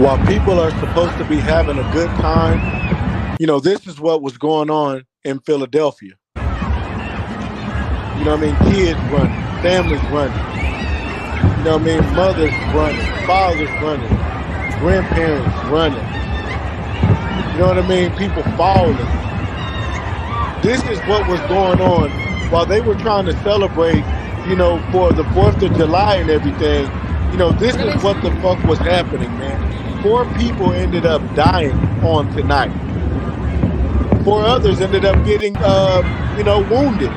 While people are supposed to be having a good time, this is what was going on in Philadelphia. You know what I mean? Kids running, families running, you know what I mean? Mothers running, fathers running, grandparents running. You know what I mean? People falling. This is what was going on while they were trying to celebrate, for the 4th of July and everything. This is what the fuck was happening, man. 4 people ended up dying on tonight. 4 others ended up getting, wounded.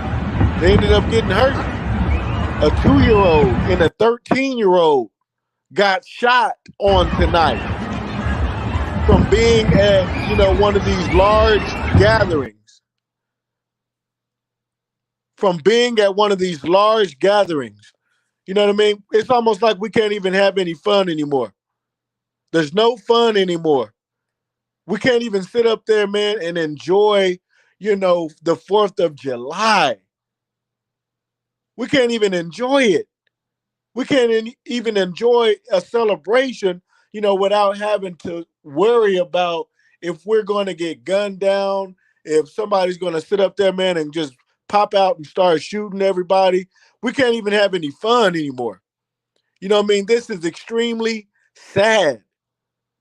They ended up getting hurt. A 2-year-old and a 13-year-old got shot on tonight from being at, one of these large gatherings. From being at one of these large gatherings. You know what I mean? It's almost like we can't even have any fun anymore. There's no fun anymore. We can't even sit up there, man, and enjoy, the 4th of July. We can't even enjoy it. We can't even enjoy a celebration, without having to worry about if we're going to get gunned down, if somebody's going to sit up there, man, and just pop out and start shooting everybody. We can't even have any fun anymore. You know what I mean? This is extremely sad.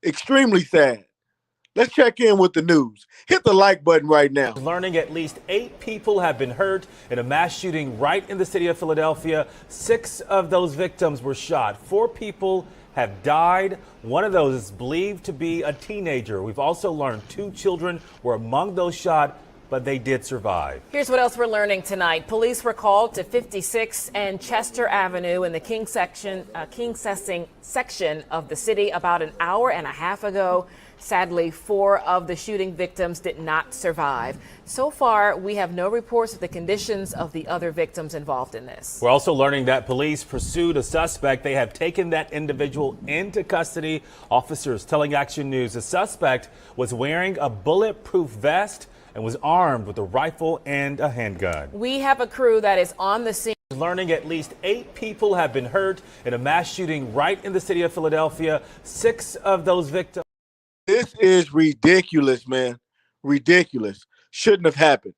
Extremely sad. Let's check in with the news. Hit the like button right now. Learning at least 8 people have been hurt in a mass shooting right in the city of Philadelphia. 6 of those victims were shot. 4 people have died. One of those is believed to be a teenager. We've also learned 2 children were among those shot, but they did survive. Here's what else we're learning tonight. Police were called to 56 and Chester Avenue in the King Sessing section of the city about an hour and a half ago. Sadly, 4 of the shooting victims did not survive. So far, we have no reports of the conditions of the other victims involved in this. We're also learning that police pursued a suspect. They have taken that individual into custody. Officers telling Action News the suspect was wearing a bulletproof vest and was armed with a rifle and a handgun. We have a crew that is on the scene. Learning at least 8 people have been hurt in a mass shooting right in the city of Philadelphia. 6 of those victims. This is ridiculous, man. Ridiculous. Shouldn't have happened.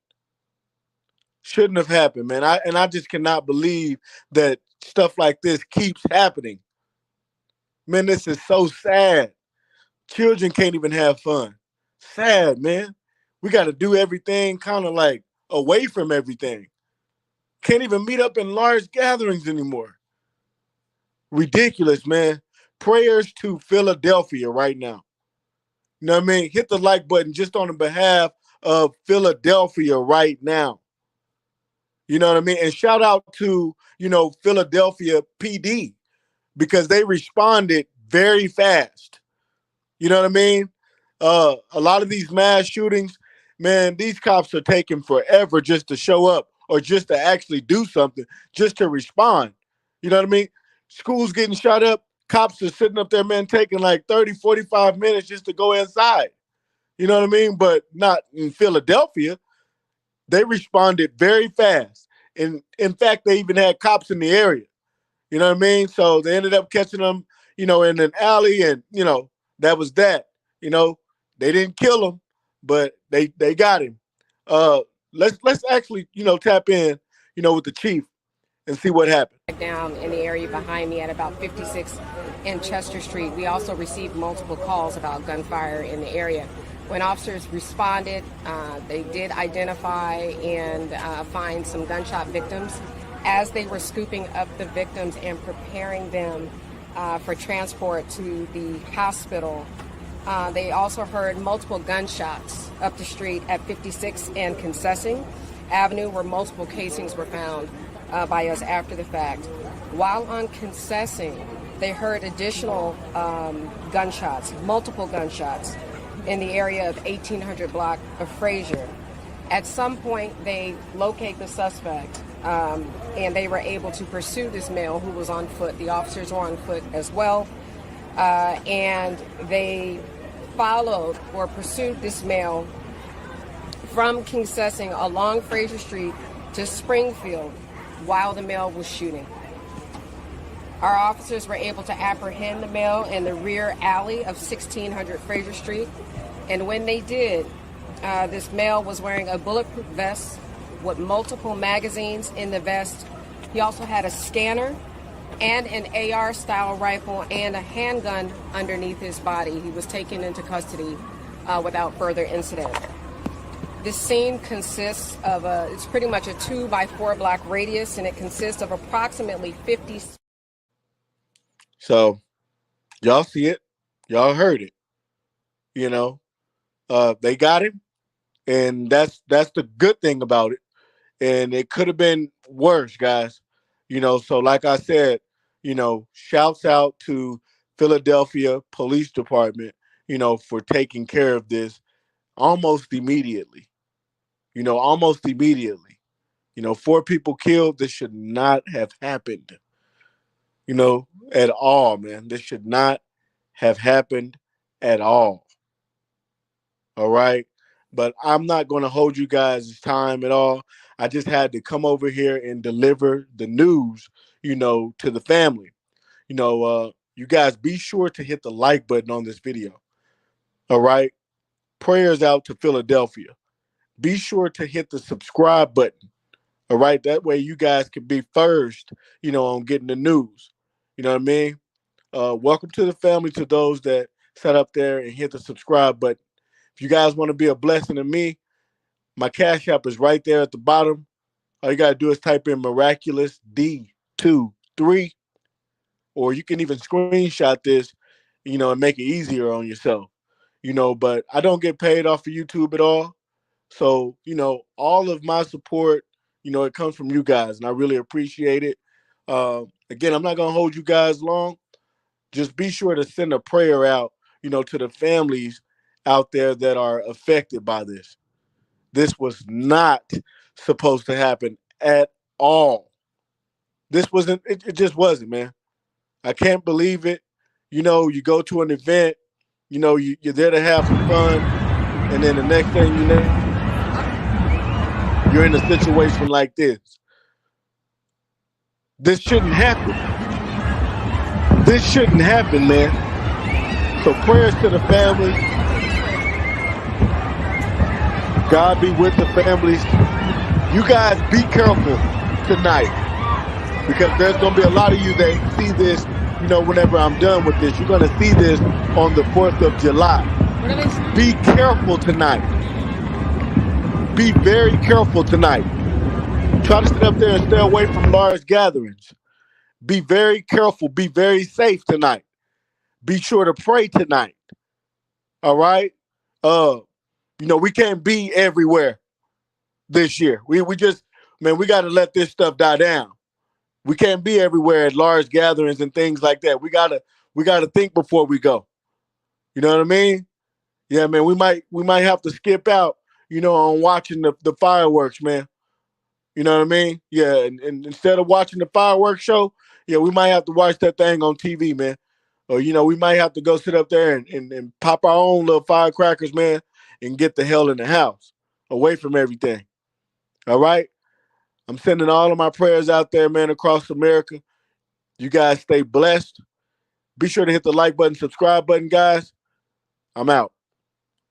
Shouldn't have happened, man. I just cannot believe that stuff like this keeps happening. Man, this is so sad. Children can't even have fun. Sad, man. We got to do everything kind of like away from everything. Can't even meet up in large gatherings anymore. Ridiculous, man. Prayers to Philadelphia right now. You know what I mean? Hit the like button just on the behalf of Philadelphia right now. You know what I mean? And shout out to, Philadelphia PD because they responded very fast. You know what I mean? A lot of these mass shootings, man, these cops are taking forever just to show up or just to actually do something, just to respond. You know what I mean? Schools getting shot up. Cops are sitting up there, man, taking like 30, 45 minutes just to go inside. You know what I mean? But not in Philadelphia. They responded very fast. And in fact, they even had cops in the area. You know what I mean? So they ended up catching them, in an alley and, that was that. They didn't kill him, but they got him. Let's actually, tap in, with the chief and see what happened. Down in the area behind me at about 56 and Chester Street, we also received multiple calls about gunfire in the area. When officers responded, they did identify and find some gunshot victims. As they were scooping up the victims and preparing them for transport to the hospital, they also heard multiple gunshots up the street at 56 and Concessing Avenue, where multiple casings were found by us after the fact. While on Concessing, they heard additional gunshots, multiple gunshots, in the area of 1800 block of Frazier. At some point, they locate the suspect, and they were able to pursue this male who was on foot. The officers were on foot as well, and they followed or pursued this male from Concessing along Frazier Street to Springfield while the male was shooting. Our officers were able to apprehend the male in the rear alley of 1600 Fraser Street. And when they did, this male was wearing a bulletproof vest with multiple magazines in the vest. He also had a scanner and an AR-style rifle and a handgun underneath his body. He was taken into custody without further incident. This scene consists of it's pretty much a 2x4 block radius, and it consists of approximately 50. So y'all see it, y'all heard it. You know, they got him, and that's the good thing about it. And it could have been worse, guys. You know, so like I said, you know, shouts out to Philadelphia Police Department, you know, for taking care of this almost immediately. You know, almost immediately. You know, 4 people killed. This should not have happened. You know, at all, man. This should not have happened at all. All right. But I'm not going to hold you guys' time at all. I just had to come over here and deliver the news, you know, to the family. You know, you guys be sure to hit the like button on this video. All right. Prayers out to Philadelphia. Be sure to hit the subscribe button. All right. That way you guys can be first, you know, on getting the news. You know what I mean? Welcome to the family, to those that sat up there and hit the subscribe button. If you guys want to be a blessing to me, my Cash App is right there at the bottom. All you got to do is type in Miraculous D23, or you can even screenshot this, you know, and make it easier on yourself. You know, but I don't get paid off of YouTube at all. So, you know, all of my support, you know, it comes from you guys, and I really appreciate it. Again, I'm not going to hold you guys long. Just be sure to send a prayer out, you know, to the families out there that are affected by this. This was not supposed to happen at all. This wasn't, it just wasn't, man. I can't believe it. You know, you go to an event, you know, you're there to have some fun, and then the next thing you know, you're in a situation like this. This shouldn't happen. This shouldn't happen, man. So prayers to the families. God be with the families. You guys be careful tonight, because there's going to be a lot of you that see this, you know, whenever I'm done with this. You're going to see this on the 4th of July. Be careful tonight. Be very careful tonight. Try to sit up there and stay away from large gatherings. Be very careful. Be very safe tonight. Be sure to pray tonight. All right? You know, we can't be everywhere this year. We just, man, we got to let this stuff die down. We can't be everywhere at large gatherings and things like that. We gotta think before we go. You know what I mean? Yeah, man, we might have to skip out, you know, on watching the fireworks, man. You know what I mean? Yeah, and instead of watching the fireworks show, yeah, we might have to watch that thing on TV, man. Or, you know, we might have to go sit up there and pop our own little firecrackers, man, and get the hell in the house, away from everything. All right? I'm sending all of my prayers out there, man, across America. You guys stay blessed. Be sure to hit the like button, subscribe button, guys. I'm out.